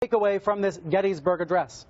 Takeaway from this Gettysburg Address?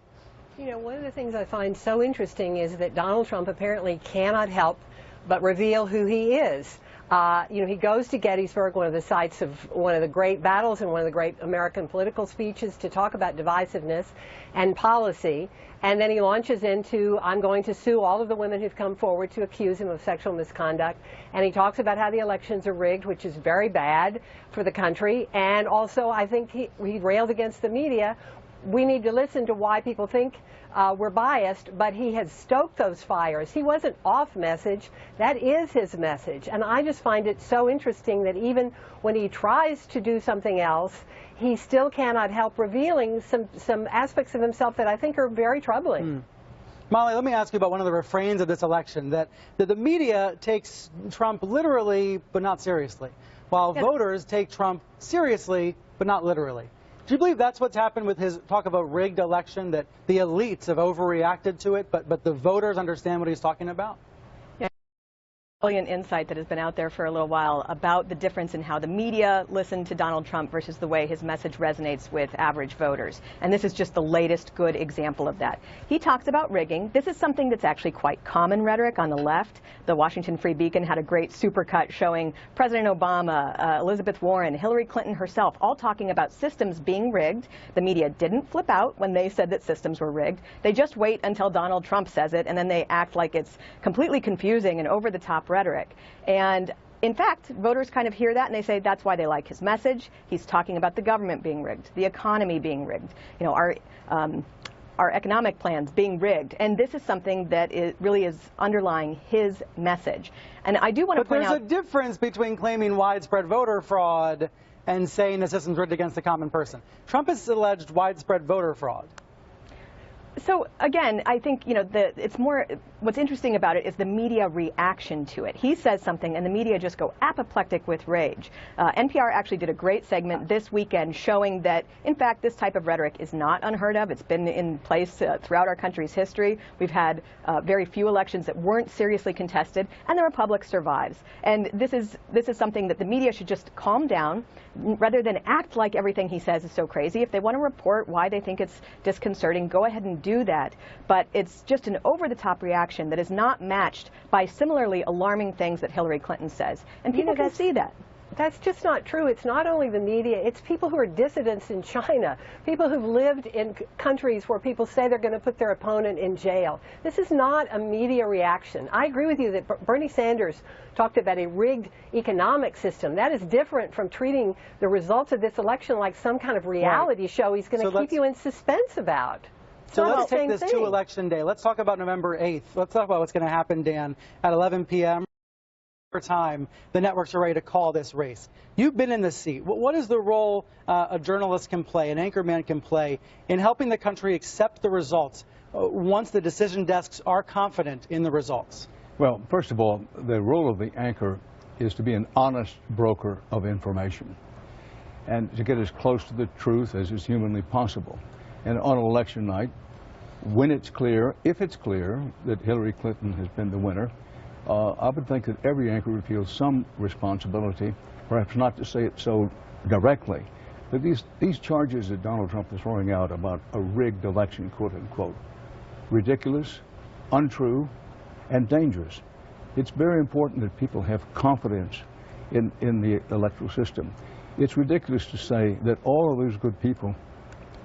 You know, one of the things I find so interesting is that Donald Trump apparently cannot help but reveal who he is. You know, he goes to Gettysburg, one of the sites of one of the great battles and one of the great American political speeches, to talk about divisiveness and policy. And then he launches into, I'm going to sue all of the women who've come forward to accuse him of sexual misconduct. And he talks about how the elections are rigged, which is very bad for the country. And also, I think he railed against the media. We need to listen to why people think we're biased, but he has stoked those fires. He wasn't off message. That is his message. And I just find it so interesting that even when he tries to do something else, he still cannot help revealing some aspects of himself that I think are very troubling. Molly, let me ask you about one of the refrains of this election, that the media takes Trump literally but not seriously, while voters take Trump seriously but not literally. Do you believe that's what's happened with his talk of a rigged election, that the elites have overreacted to it, but the voters understand what he's talking about? Brilliant insight that has been out there for a little while about the difference in how the media listen to Donald Trump versus the way his message resonates with average voters. And this is just the latest good example of that. He talks about rigging. This is something that's actually quite common rhetoric on the left. The Washington Free Beacon had a great supercut showing President Obama, Elizabeth Warren, Hillary Clinton herself, all talking about systems being rigged. The media didn't flip out when they said that systems were rigged. They just wait until Donald Trump says it, and then they act like it's completely confusing and over-the-top rhetoric. And in fact, voters kind of hear that and they say that's why they like his message. He's talking about the government being rigged, the economy being rigged, you know, our economic plans being rigged. And this is something that really is underlying his message. And I do want to point out— But there's a difference between claiming widespread voter fraud and saying the system's rigged against the common person. Trump has alleged widespread voter fraud. So again, I think, you know, it's more, what's interesting about it is the media reaction to it. He says something and the media just go apoplectic with rage. NPR actually did a great segment this weekend showing that, in fact, this type of rhetoric is not unheard of. It's been in place throughout our country's history. We've had very few elections that weren't seriously contested, and the Republic survives. And this is something that the media should just calm down rather than act like everything he says is so crazy. If they want to report why they think it's disconcerting, go ahead and do that. But it's just an over-the-top reaction that is not matched by similarly alarming things that Hillary Clinton says. And people can see that. That's just not true. It's not only the media, it's people who are dissidents in China, people who've lived in countries where people say they're going to put their opponent in jail. This is not a media reaction. I agree with you that Bernie Sanders talked about a rigged economic system. That is different from treating the results of this election like some kind of reality show he's going to keep you in suspense about. So let's take this to Election Day. Let's talk about November 8th. Let's talk about what's going to happen, Dan, at 11 p.m. time. The networks are ready to call this race. You've been in the seat. What is the role a journalist can play, an anchorman can play, in helping the country accept the results once the decision desks are confident in the results? Well, first of all, the role of the anchor is to be an honest broker of information and to get as close to the truth as is humanly possible. And on election night, when it's clear, if it's clear that Hillary Clinton has been the winner, I would think that every anchor would feel some responsibility, perhaps not to say it so directly, but these charges that Donald Trump is throwing out about a rigged election, quote unquote, ridiculous, untrue, and dangerous. It's very important that people have confidence in the electoral system. It's ridiculous to say that all of those good people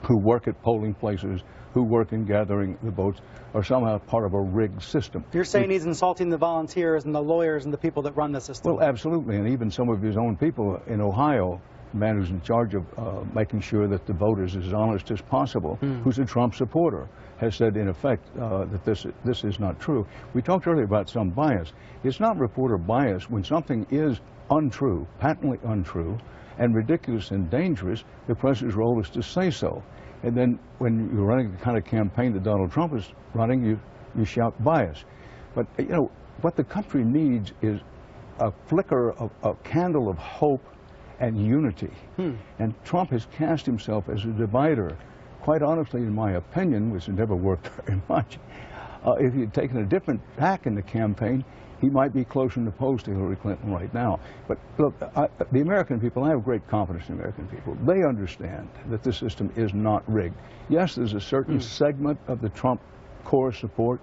who work at polling places, who work in gathering the votes, are somehow part of a rigged system. You're saying he's insulting the volunteers and the lawyers and the people that run the system? Well, absolutely, and even some of his own people in Ohio, the man who's in charge of making sure that the vote is as honest as possible, who's a Trump supporter, has said in effect that this is not true. We talked earlier about some bias. It's not reporter bias when something is untrue, patently untrue, and ridiculous and dangerous. The president's role is to say so. And then when you're running the kind of campaign that Donald Trump is running, you shout bias. But, you know, what the country needs is a flicker of a candle of hope and unity. And Trump has cast himself as a divider. Quite honestly, in my opinion, which has never worked very much, if he had taken a different tack in the campaign, He might be closer in the polls to Hillary Clinton right now. But look, the American people, I have great confidence in the American people. They understand that the system is not rigged. Yes, there's a certain segment of the Trump core support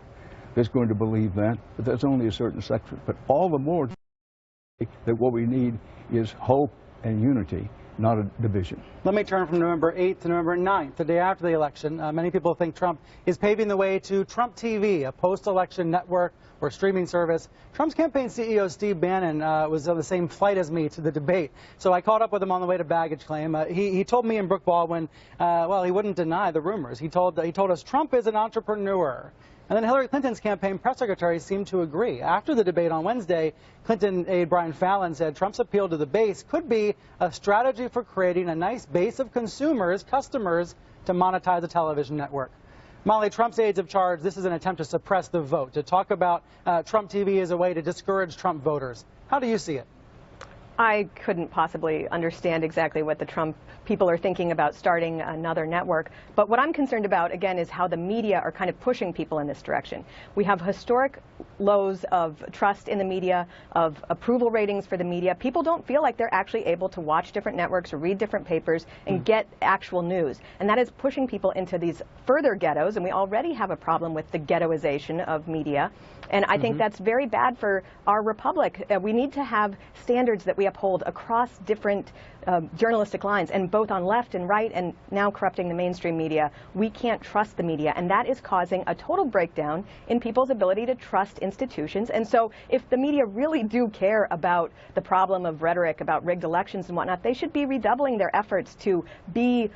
that's going to believe that, but that's only a certain section. But all the more that what we need is hope and unity, not a division. Let me turn from November 8th to November 9th, the day after the election. Many people think Trump is paving the way to Trump TV, a post-election network or streaming service. Trump's campaign CEO Steve Bannon was on the same flight as me to the debate, so I caught up with him on the way to baggage claim. He told me and Brooke Baldwin, well, he wouldn't deny the rumors. He told us Trump is an entrepreneur. And then Hillary Clinton's campaign press secretary seemed to agree. After the debate on Wednesday, Clinton aide Brian Fallon said Trump's appeal to the base could be a strategy for creating a nice base of customers, to monetize a television network. Molly, Trump's aides have charged this is an attempt to suppress the vote, to talk about Trump TV as a way to discourage Trump voters. How do you see it? I couldn't possibly understand exactly what the Trump people are thinking about starting another network. But what I'm concerned about, again, is how the media are kind of pushing people in this direction. We have historic lows of trust in the media, of approval ratings for the media. People don't feel like they're actually able to watch different networks or read different papers and get actual news. And that is pushing people into these further ghettos. And we already have a problem with the ghettoization of media. And I think that's very bad for our republic. We need to have standards that we uphold across different journalistic lines, and both on left and right, and now corrupting the mainstream media. We can't trust the media, and that is causing a total breakdown in people's ability to trust institutions. And so if the media really do care about the problem of rhetoric about rigged elections and whatnot, they should be redoubling their efforts to be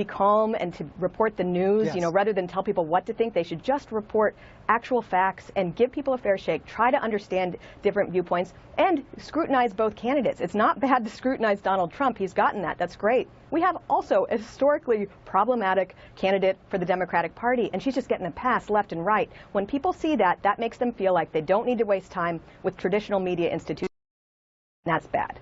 calm and to report the news, yes. You know, rather than tell people what to think. They should just report actual facts and give people a fair shake, try to understand different viewpoints, and scrutinize both candidates. It's not bad to scrutinize Donald Trump. He's gotten that. That's great. We have also a historically problematic candidate for the Democratic Party, and she's just getting a pass left and right. When people see that, that makes them feel like they don't need to waste time with traditional media institutions. That's bad.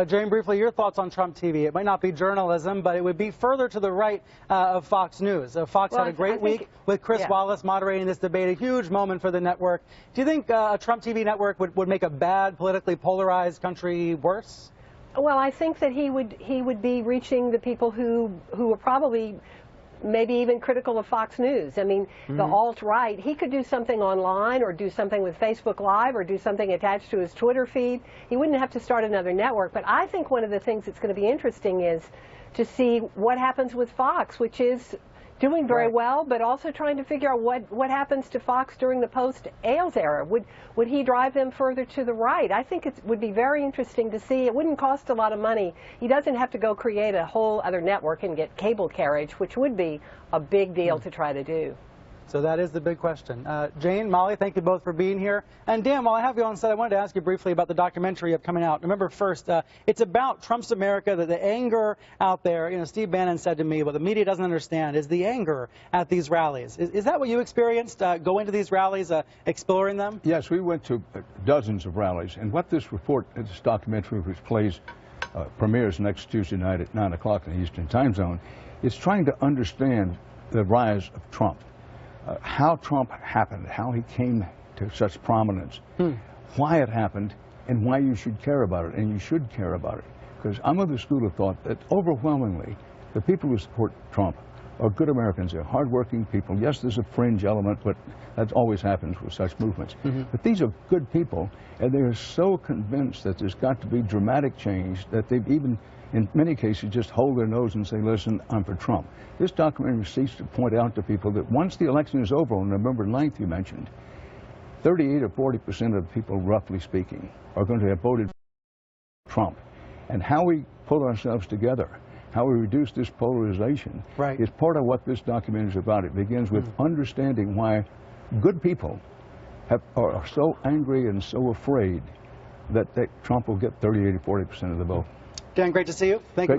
Jane, briefly, your thoughts on Trump TV. It might not be journalism, but it would be further to the right of Fox News. Fox had a great week with Chris Wallace moderating this debate, a huge moment for the network. Do you think a Trump TV network would make a bad, politically polarized country worse? Well, I think that he would be reaching the people who are probably maybe even critical of Fox News. I mean, the alt-right, he could do something online or do something with Facebook Live or do something attached to his Twitter feed. He wouldn't have to start another network. But I think one of the things that's going to be interesting is to see what happens with Fox, which is doing very well, but also trying to figure out what happens to Fox during the post-Ailes era. Would he drive them further to the right? I think it would be very interesting to see. It wouldn't cost a lot of money. He doesn't have to go create a whole other network and get cable carriage, which would be a big deal to try to do. So that is the big question. Jane, Molly, thank you both for being here. And Dan, while I have you on set, I wanted to ask you briefly about the documentary you have coming out. November 1st, it's about Trump's America, the anger out there. You know, Steve Bannon said to me, what the media doesn't understand is the anger at these rallies. Is that what you experienced, going to these rallies, exploring them? Yes, we went to dozens of rallies. And what this documentary, which premieres next Tuesday night at 9 o'clock in the Eastern Time Zone, is trying to understand the rise of Trump. How Trump happened, how he came to such prominence, why it happened, and why you should care about it, and you should care about it. Because I'm of the school of thought that overwhelmingly the people who support Trump are good Americans. They're hardworking people. Yes, there's a fringe element, but that always happens with such movements. But these are good people, and they are so convinced that there's got to be dramatic change that they've even, in many cases, just hold their nose and say, listen, I'm for Trump. This documentary seeks to point out to people that once the election is over, on November 9th you mentioned, 38 or 40% of people, roughly speaking, are going to have voted for Trump. And how we pull ourselves together, how we reduce this polarization, is part of what this documentary is about. It begins with understanding why good people are so angry and so afraid that Trump will get 38 or 40% of the vote. Dan, great to see you. Thank you.